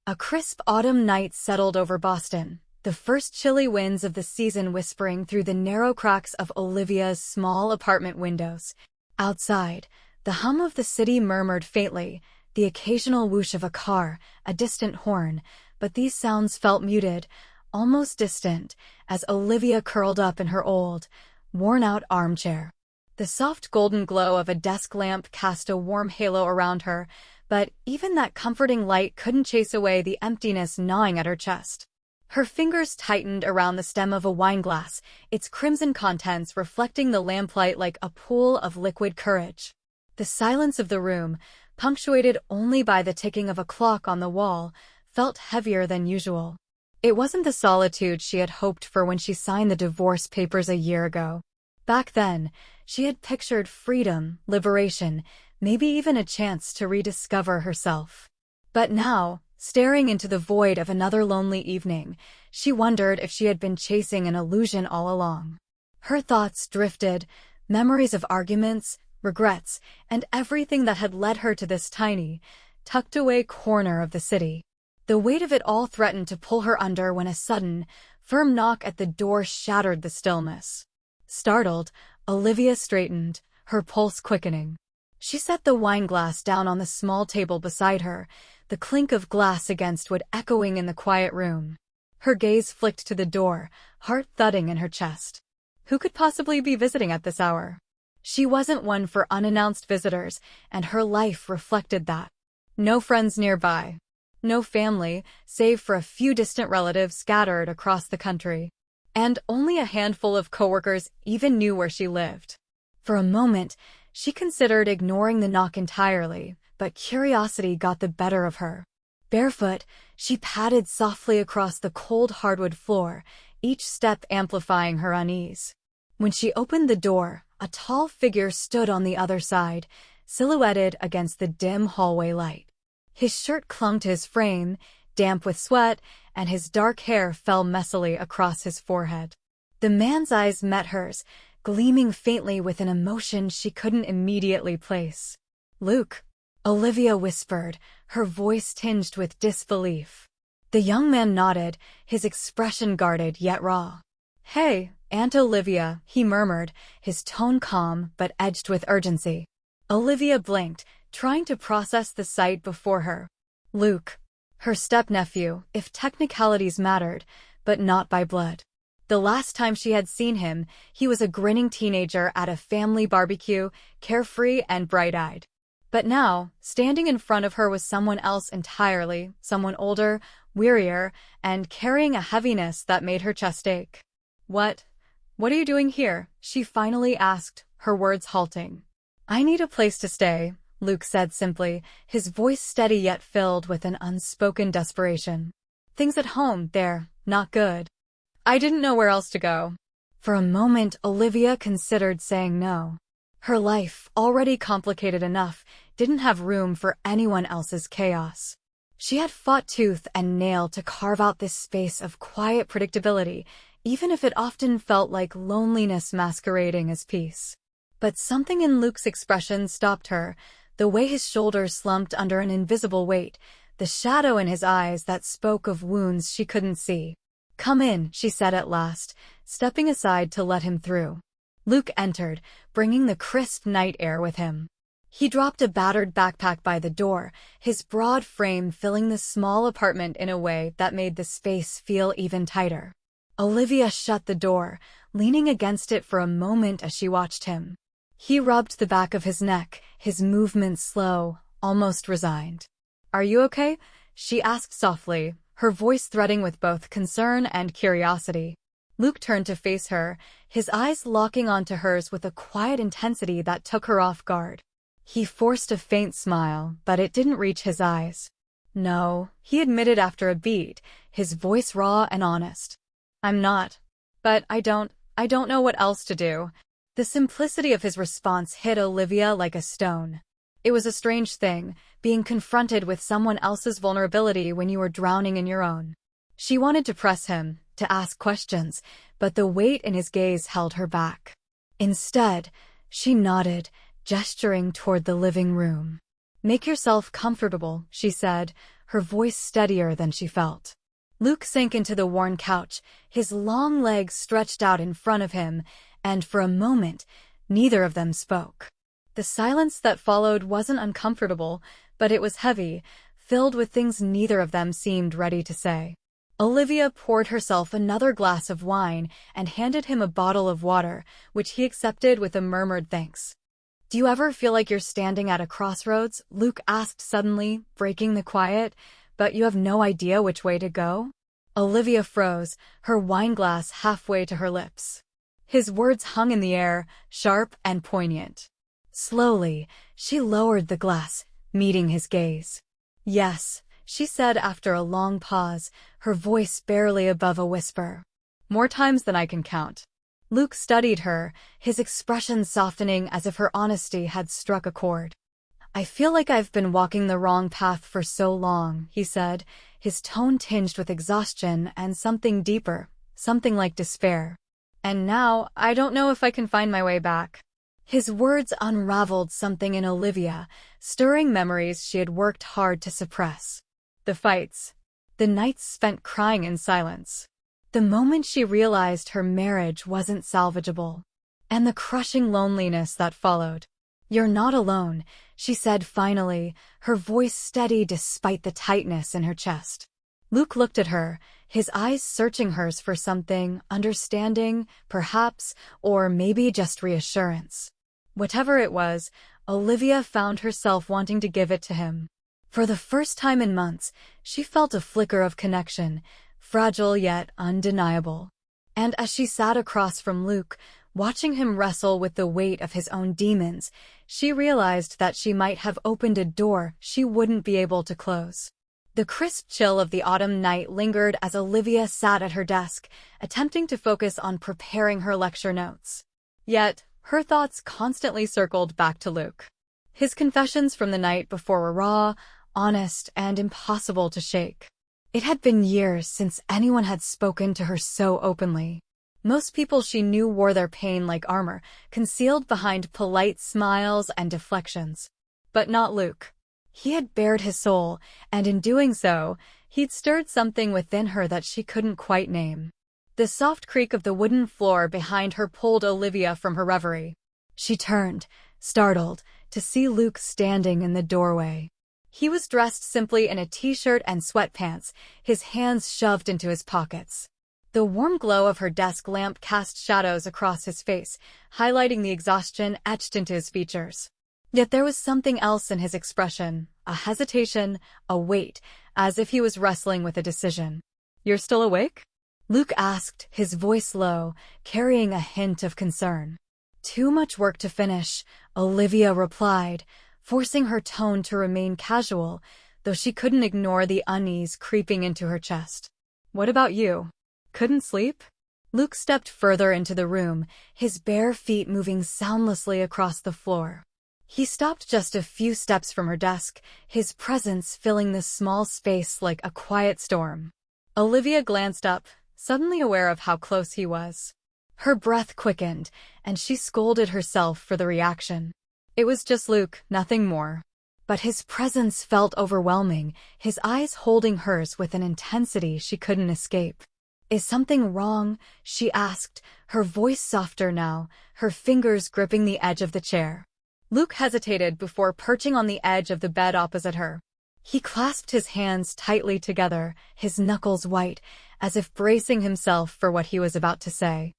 A crisp autumn night settled over Boston, the first chilly winds of the season whispering through the narrow cracks of Olivia's small apartment windows. Outside, the hum of the city murmured faintly, the occasional whoosh of a car, a distant horn, but these sounds felt muted, almost distant, as Olivia curled up in her old, worn-out armchair. The soft golden glow of a desk lamp cast a warm halo around her, but even that comforting light couldn't chase away the emptiness gnawing at her chest. Her fingers tightened around the stem of a wineglass, its crimson contents reflecting the lamplight like a pool of liquid courage. The silence of the room, punctuated only by the ticking of a clock on the wall, felt heavier than usual. It wasn't the solitude she had hoped for when she signed the divorce papers a year ago. Back then, she had pictured freedom, liberation, maybe even a chance to rediscover herself. But now, staring into the void of another lonely evening, she wondered if she had been chasing an illusion all along. Her thoughts drifted, memories of arguments, regrets, and everything that had led her to this tiny, tucked-away corner of the city. The weight of it all threatened to pull her under when a sudden, firm knock at the door shattered the stillness. Startled, Olivia straightened, her pulse quickening. She set the wineglass down on the small table beside her, the clink of glass against wood echoing in the quiet room. Her gaze flicked to the door, heart thudding in her chest. Who could possibly be visiting at this hour? She wasn't one for unannounced visitors, and her life reflected that. No friends nearby. No family, save for a few distant relatives scattered across the country. And only a handful of coworkers even knew where she lived. For a moment, she considered ignoring the knock entirely, but curiosity got the better of her. Barefoot, she padded softly across the cold hardwood floor, each step amplifying her unease. When she opened the door, a tall figure stood on the other side, silhouetted against the dim hallway light. His shirt clung to his frame, damp with sweat, and his dark hair fell messily across his forehead. The man's eyes met hers, gleaming faintly with an emotion she couldn't immediately place. "Luke," Olivia whispered, her voice tinged with disbelief. The young man nodded, his expression guarded yet raw. "Hey, Aunt Olivia," he murmured, his tone calm but edged with urgency. Olivia blinked, trying to process the sight before her. Luke. Her step-nephew, if technicalities mattered, but not by blood. The last time she had seen him, he was a grinning teenager at a family barbecue, carefree and bright-eyed. But now, standing in front of her was someone else entirely, someone older, wearier, and carrying a heaviness that made her chest ache. What are you doing here?" she finally asked, her words halting. "I need a place to stay," Luke said simply, his voice steady yet filled with an unspoken desperation. "Things at home, they're not good. I didn't know where else to go." For a moment, Olivia considered saying no. Her life, already complicated enough, didn't have room for anyone else's chaos. She had fought tooth and nail to carve out this space of quiet predictability, even if it often felt like loneliness masquerading as peace. But something in Luke's expression stopped her, the way his shoulders slumped under an invisible weight, the shadow in his eyes that spoke of wounds she couldn't see. "Come in," she said at last, stepping aside to let him through. Luke entered, bringing the crisp night air with him. He dropped a battered backpack by the door, his broad frame filling the small apartment in a way that made the space feel even tighter. Olivia shut the door, leaning against it for a moment as she watched him. He rubbed the back of his neck, his movements slow, almost resigned. "Are you okay?" she asked softly, her voice threading with both concern and curiosity. Luke turned to face her, his eyes locking onto hers with a quiet intensity that took her off guard. He forced a faint smile, but it didn't reach his eyes. "No," he admitted after a beat, his voice raw and honest. "I'm not. But I don't know what else to do." The simplicity of his response hit Olivia like a stone. It was a strange thing, being confronted with someone else's vulnerability when you were drowning in your own. She wanted to press him, to ask questions, but the weight in his gaze held her back. Instead, she nodded, gesturing toward the living room. "Make yourself comfortable," she said, her voice steadier than she felt. Luke sank into the worn couch, his long legs stretched out in front of him, and for a moment, neither of them spoke. The silence that followed wasn't uncomfortable, but it was heavy, filled with things neither of them seemed ready to say. Olivia poured herself another glass of wine and handed him a bottle of water, which he accepted with a murmured thanks. "Do you ever feel like you're standing at a crossroads?" Luke asked suddenly, breaking the quiet, "but you have no idea which way to go?" Olivia froze, her wineglass halfway to her lips. His words hung in the air, sharp and poignant. Slowly, she lowered the glass, meeting his gaze. "Yes," she said after a long pause, her voice barely above a whisper. "More times than I can count." Luke studied her, his expression softening as if her honesty had struck a chord. "I feel like I've been walking the wrong path for so long," he said, his tone tinged with exhaustion and something deeper, something like despair. "And now, I don't know if I can find my way back." His words unraveled something in Olivia, stirring memories she had worked hard to suppress. The fights. The nights spent crying in silence. The moment she realized her marriage wasn't salvageable. And the crushing loneliness that followed. "You're not alone," she said finally, her voice steady despite the tightness in her chest. Luke looked at her, his eyes searching hers for something, understanding, perhaps, or maybe just reassurance. Whatever it was, Olivia found herself wanting to give it to him. For the first time in months, she felt a flicker of connection, fragile yet undeniable. And as she sat across from Luke, watching him wrestle with the weight of his own demons, she realized that she might have opened a door she wouldn't be able to close. The crisp chill of the autumn night lingered as Olivia sat at her desk, attempting to focus on preparing her lecture notes. Yet, her thoughts constantly circled back to Luke. His confessions from the night before were raw, honest, and impossible to shake. It had been years since anyone had spoken to her so openly. Most people she knew wore their pain like armor, concealed behind polite smiles and deflections. But not Luke. He had bared his soul, and in doing so, he'd stirred something within her that she couldn't quite name. The soft creak of the wooden floor behind her pulled Olivia from her reverie. She turned, startled, to see Luke standing in the doorway. He was dressed simply in a t-shirt and sweatpants, his hands shoved into his pockets. The warm glow of her desk lamp cast shadows across his face, highlighting the exhaustion etched into his features. Yet there was something else in his expression, a hesitation, a weight, as if he was wrestling with a decision. "You're still awake?" Luke asked, his voice low, carrying a hint of concern. "Too much work to finish," Olivia replied, forcing her tone to remain casual, though she couldn't ignore the unease creeping into her chest. "What about you? Couldn't sleep?" Luke stepped further into the room, his bare feet moving soundlessly across the floor. He stopped just a few steps from her desk, his presence filling the small space like a quiet storm. Olivia glanced up, suddenly aware of how close he was. Her breath quickened, and she scolded herself for the reaction. It was just Luke, nothing more. But his presence felt overwhelming, his eyes holding hers with an intensity she couldn't escape. "Is something wrong?" she asked, her voice softer now, her fingers gripping the edge of the chair. Luke hesitated before perching on the edge of the bed opposite her. He clasped his hands tightly together, his knuckles white, as if bracing himself for what he was about to say.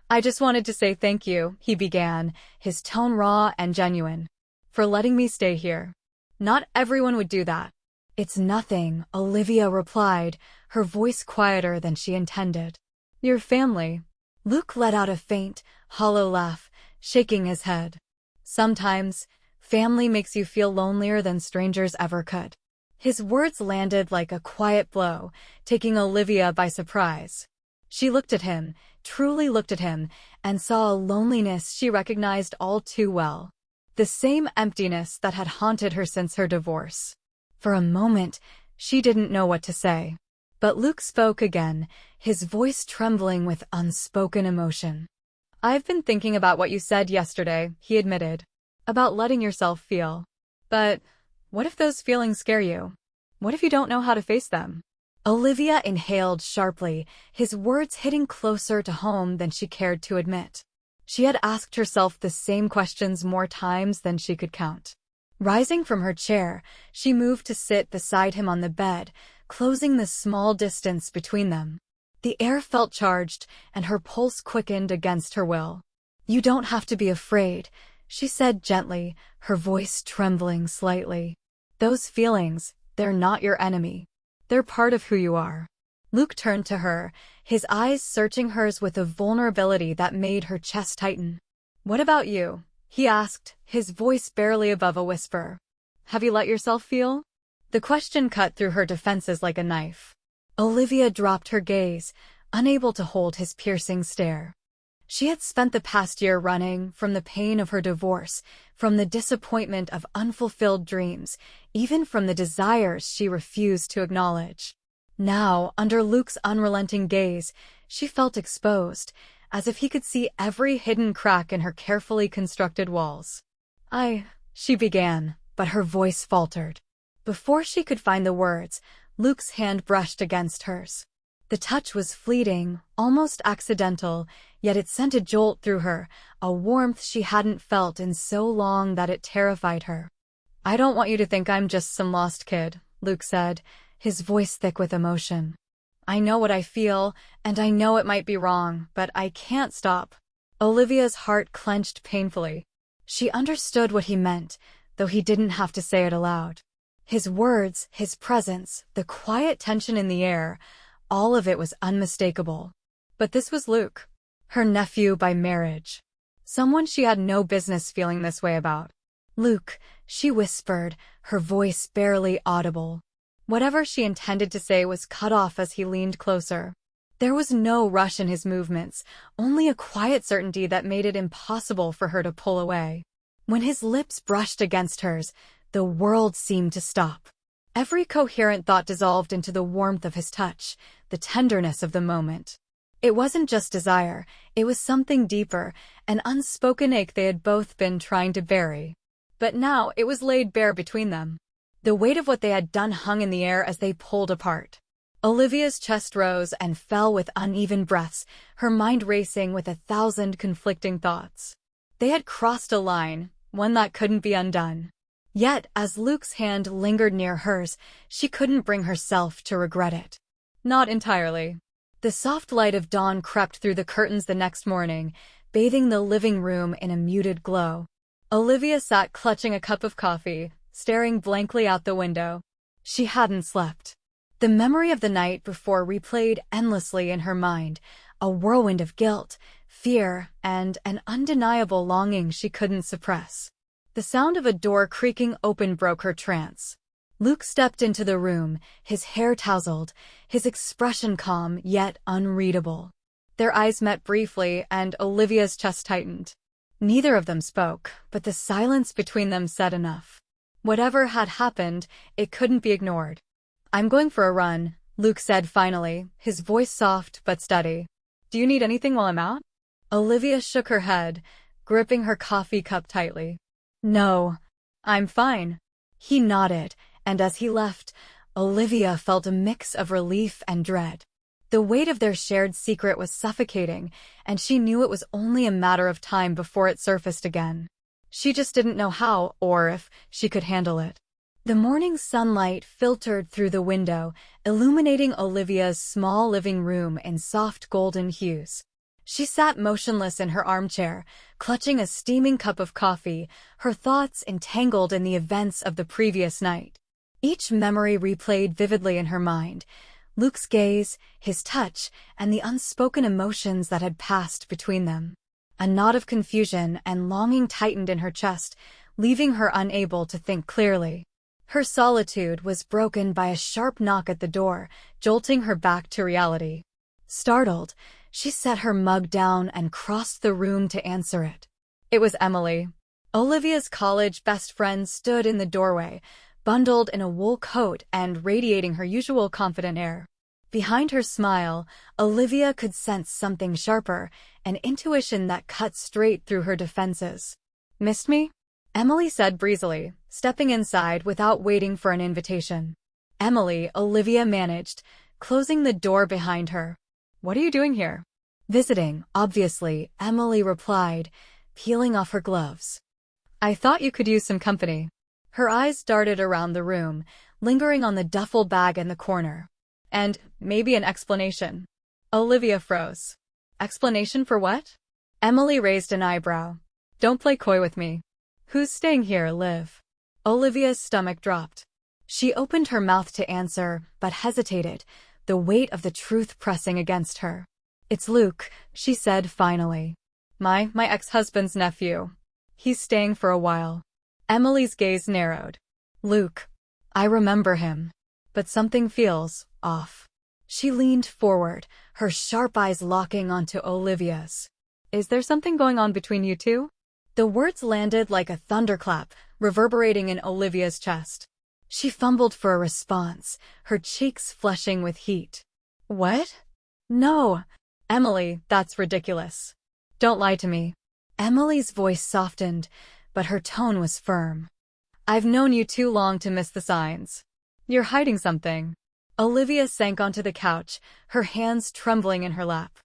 "I just wanted to say thank you," he began, his tone raw and genuine, "for letting me stay here. Not everyone would do that." "It's nothing," Olivia replied, her voice quieter than she intended. "Your family." Luke let out a faint, hollow laugh, shaking his head. "Sometimes, family makes you feel lonelier than strangers ever could." His words landed like a quiet blow, taking Olivia by surprise. She looked at him, truly looked at him, and saw a loneliness she recognized all too well. The same emptiness that had haunted her since her divorce. For a moment, she didn't know what to say. But Luke spoke again, his voice trembling with unspoken emotion. "I've been thinking about what you said yesterday," he admitted. "About letting yourself feel. But what if those feelings scare you? What if you don't know how to face them? Olivia inhaled sharply, his words hitting closer to home than she cared to admit. She had asked herself the same questions more times than she could count. Rising from her chair, she moved to sit beside him on the bed, closing the small distance between them. The air felt charged, and her pulse quickened against her will. "You don't have to be afraid," she said gently, her voice trembling slightly. "Those feelings, they're not your enemy. They're part of who you are." Luke turned to her, his eyes searching hers with a vulnerability that made her chest tighten. "What about you?" he asked, his voice barely above a whisper. "Have you let yourself feel?" The question cut through her defenses like a knife. Olivia dropped her gaze, unable to hold his piercing stare. She had spent the past year running from the pain of her divorce, from the disappointment of unfulfilled dreams, even from the desires she refused to acknowledge. Now, under Luke's unrelenting gaze, she felt exposed, as if he could see every hidden crack in her carefully constructed walls. She began, but her voice faltered. Before she could find the words, Luke's hand brushed against hers. The touch was fleeting, almost accidental, yet it sent a jolt through her, a warmth she hadn't felt in so long that it terrified her. "I don't want you to think I'm just some lost kid," Luke said, his voice thick with emotion. "I know what I feel, and I know it might be wrong, but I can't stop." Olivia's heart clenched painfully. She understood what he meant, though he didn't have to say it aloud. His words, his presence, the quiet tension in the air, all of it was unmistakable. But this was Luke, her nephew by marriage. Someone she had no business feeling this way about. "Luke," she whispered, her voice barely audible. Whatever she intended to say was cut off as he leaned closer. There was no rush in his movements, only a quiet certainty that made it impossible for her to pull away. When his lips brushed against hers, the world seemed to stop. Every coherent thought dissolved into the warmth of his touch, the tenderness of the moment. It wasn't just desire, it was something deeper, an unspoken ache they had both been trying to bury. But now it was laid bare between them. The weight of what they had done hung in the air as they pulled apart. Olivia's chest rose and fell with uneven breaths, her mind racing with 1,000 conflicting thoughts. They had crossed a line, one that couldn't be undone. Yet, as Luke's hand lingered near hers, she couldn't bring herself to regret it. Not entirely. The soft light of dawn crept through the curtains the next morning, bathing the living room in a muted glow. Olivia sat clutching a cup of coffee, staring blankly out the window. She hadn't slept. The memory of the night before replayed endlessly in her mind, a whirlwind of guilt, fear, and an undeniable longing she couldn't suppress. The sound of a door creaking open broke her trance. Luke stepped into the room, his hair tousled, his expression calm yet unreadable. Their eyes met briefly, and Olivia's chest tightened. Neither of them spoke, but the silence between them said enough. Whatever had happened, it couldn't be ignored. "I'm going for a run," Luke said finally, his voice soft but steady. "Do you need anything while I'm out?" Olivia shook her head, gripping her coffee cup tightly. "No, I'm fine." He nodded, and as he left, Olivia felt a mix of relief and dread. The weight of their shared secret was suffocating, and she knew it was only a matter of time before it surfaced again. She just didn't know how, or if she could handle it. The morning sunlight filtered through the window, illuminating Olivia's small living room in soft golden hues. She sat motionless in her armchair, clutching a steaming cup of coffee, her thoughts entangled in the events of the previous night. Each memory replayed vividly in her mind, Luke's gaze, his touch, and the unspoken emotions that had passed between them. A knot of confusion and longing tightened in her chest, leaving her unable to think clearly. Her solitude was broken by a sharp knock at the door, jolting her back to reality. Startled, she set her mug down and crossed the room to answer it. It was Emily. Olivia's college best friend stood in the doorway, bundled in a wool coat and radiating her usual confident air. Behind her smile, Olivia could sense something sharper, an intuition that cut straight through her defenses. "Missed me?" Emily said breezily, stepping inside without waiting for an invitation. Emily, Olivia managed, closing the door behind her. What are you doing here? Visiting, obviously, Emily replied, peeling off her gloves. I thought you could use some company. Her eyes darted around the room, lingering on the duffel bag in the corner. And maybe an explanation. Olivia froze. Explanation for what? Emily raised an eyebrow. Don't play coy with me. Who's staying here, Liv? Olivia's stomach dropped. She opened her mouth to answer, but hesitated, the weight of the truth pressing against her. It's Luke, she said finally. My ex-husband's nephew. He's staying for a while. Emily's gaze narrowed. Luke. I remember him. But something feels off. She leaned forward, her sharp eyes locking onto Olivia's. Is there something going on between you two? The words landed like a thunderclap, reverberating in Olivia's chest. She fumbled for a response, her cheeks flushing with heat. What? No. Emily, that's ridiculous. Don't lie to me. Emily's voice softened, but her tone was firm. I've known you too long to miss the signs. You're hiding something. Olivia sank onto the couch, her hands trembling in her lap.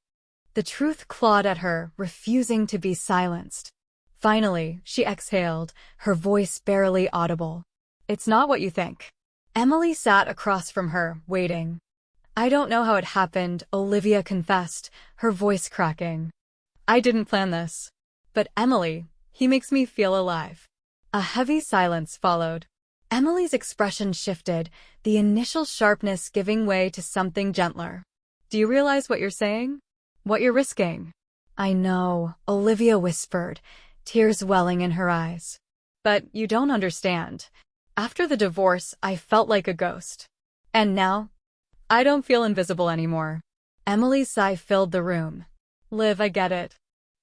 The truth clawed at her, refusing to be silenced. Finally, she exhaled, her voice barely audible. It's not what you think. Emily sat across from her, waiting. I don't know how it happened, Olivia confessed, her voice cracking. I didn't plan this. But Emily, he makes me feel alive. A heavy silence followed. Emily's expression shifted, the initial sharpness giving way to something gentler. Do you realize what you're saying? What you're risking? I know, Olivia whispered, tears welling in her eyes. But you don't understand. After the divorce, I felt like a ghost. And now? I don't feel invisible anymore. Emily's sigh filled the room. Liv, I get it.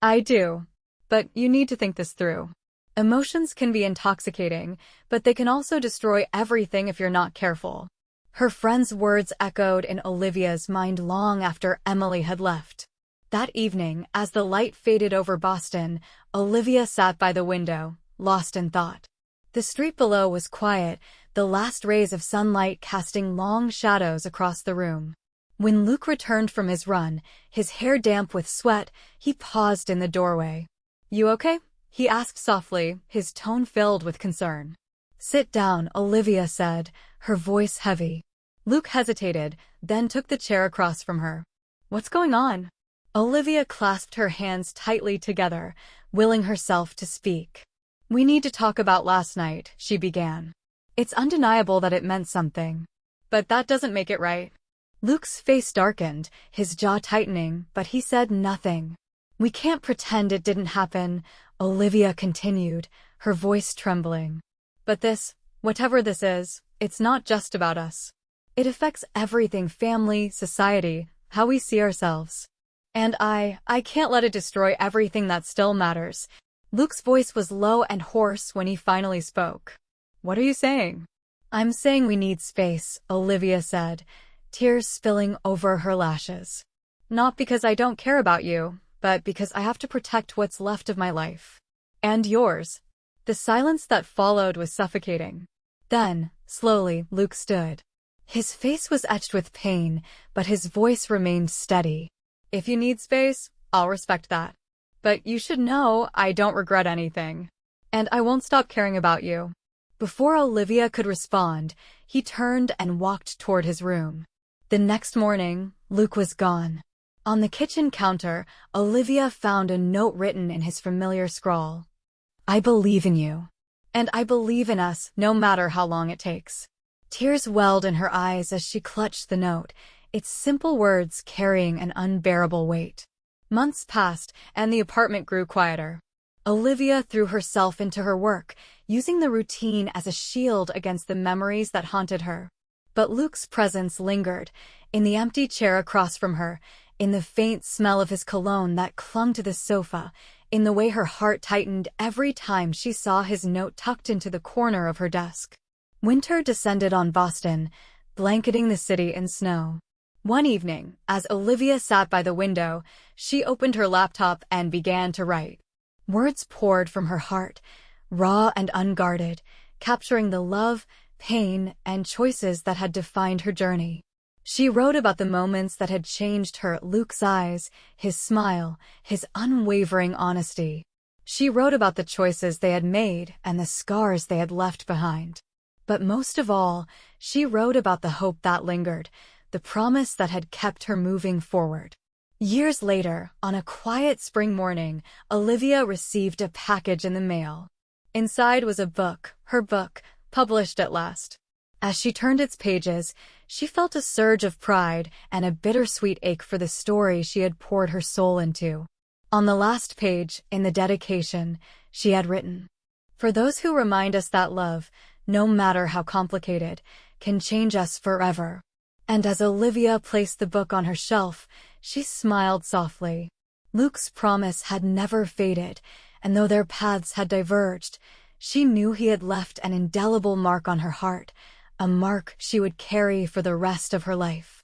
I do. But you need to think this through. Emotions can be intoxicating, but they can also destroy everything if you're not careful. Her friend's words echoed in Olivia's mind long after Emily had left. That evening, as the light faded over Boston, Olivia sat by the window, lost in thought. The street below was quiet, the last rays of sunlight casting long shadows across the room. When Luke returned from his run, his hair damp with sweat, he paused in the doorway. You okay? He asked softly, his tone filled with concern. Sit down, Olivia said, her voice heavy. Luke hesitated, then took the chair across from her. What's going on? Olivia clasped her hands tightly together, willing herself to speak. We need to talk about last night, she began. It's undeniable that it meant something. But that doesn't make it right. Luke's face darkened, his jaw tightening, but he said nothing. We can't pretend it didn't happen, Olivia continued, her voice trembling. But this, whatever this is, it's not just about us. It affects everything: family, society, how we see ourselves. And I can't let it destroy everything that still matters. Luke's voice was low and hoarse when he finally spoke. What are you saying? I'm saying we need space, Olivia said, tears spilling over her lashes. Not because I don't care about you, but because I have to protect what's left of my life. And yours. The silence that followed was suffocating. Then, slowly, Luke stood. His face was etched with pain, but his voice remained steady. If you need space, I'll respect that. But you should know I don't regret anything. And I won't stop caring about you. Before Olivia could respond, he turned and walked toward his room. The next morning, Luke was gone. On the kitchen counter, Olivia found a note written in his familiar scrawl. I believe in you. And I believe in us, no matter how long it takes. Tears welled in her eyes as she clutched the note, its simple words carrying an unbearable weight. Months passed, and the apartment grew quieter. Olivia threw herself into her work, using the routine as a shield against the memories that haunted her. But Luke's presence lingered, in the empty chair across from her, in the faint smell of his cologne that clung to the sofa, in the way her heart tightened every time she saw his note tucked into the corner of her desk. Winter descended on Boston, blanketing the city in snow. One evening, as Olivia sat by the window, she opened her laptop and began to write. Words poured from her heart, raw and unguarded, capturing the love, pain, and choices that had defined her journey. She wrote about the moments that had changed her: Luke's eyes, his smile, his unwavering honesty. She wrote about the choices they had made and the scars they had left behind. But most of all, she wrote about the hope that lingered, the promise that had kept her moving forward. Years later, on a quiet spring morning, Olivia received a package in the mail. Inside was a book, her book, published at last. As she turned its pages, she felt a surge of pride and a bittersweet ache for the story she had poured her soul into. On the last page, in the dedication, she had written, "For those who remind us that love, no matter how complicated, can change us forever." And as Olivia placed the book on her shelf, she smiled softly. Luke's promise had never faded, and though their paths had diverged, she knew he had left an indelible mark on her heart, a mark she would carry for the rest of her life.